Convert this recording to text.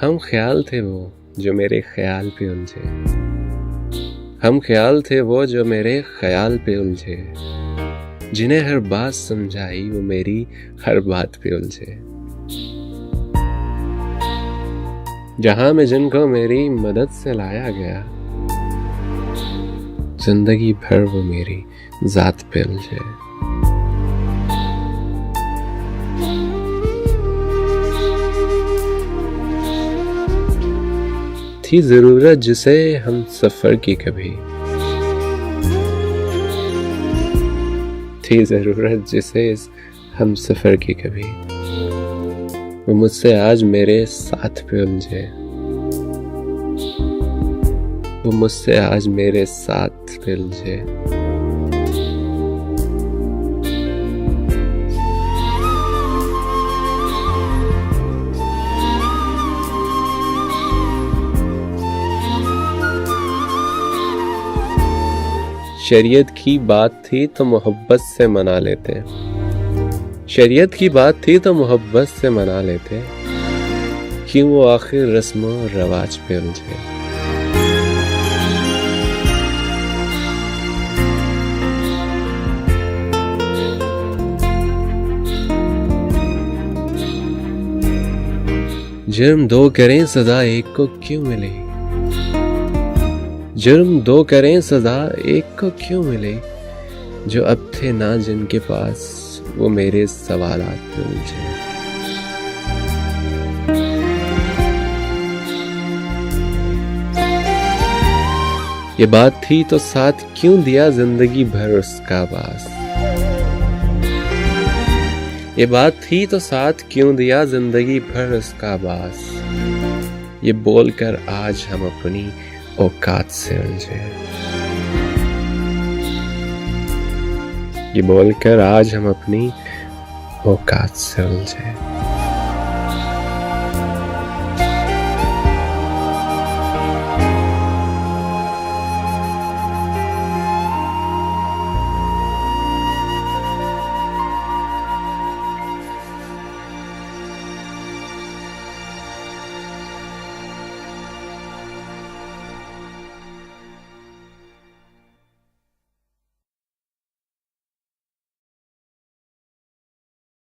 हम ख्याल थे वो जो मेरे ख्याल पे उलझे, हम ख्याल थे वो जो मेरे ख्याल पे उलझे, जिन्हें हर बात समझाई वो मेरी हर बात पे उलझे। जहां में जिनको मेरी मदद से लाया गया, जिंदगी भर वो मेरी जात पे उलझे। थी जरूरत जिसे हम सफर की कभी, थी जरूरत जिसे हम सफर की कभी, वो मुझसे आज मेरे साथ पे उलझे, वो मुझसे आज मेरे साथ पे उलझे। शरीयत की बात थी तो मोहब्बत से मना लेते, शरीयत की बात थी तो मोहब्बत से मना लेते, क्यों वो आखिर रस्म और रवाज पे उलझे। जुर्म दो करें सजा एक को क्यों मिले, जुर्म दो करें सजा एक को क्यों मिले, जो अब थे ना जिनके पास वो मेरे सवालात पे उलझे। ये बात थी तो साथ क्यों दिया जिंदगी भर उसका बास, ये बात थी तो साथ क्यों दिया जिंदगी भर उसका बास, ये बोलकर आज हम अपनी औकात से उलझे, ये बोलकर आज हम अपनी औकात से उलझे।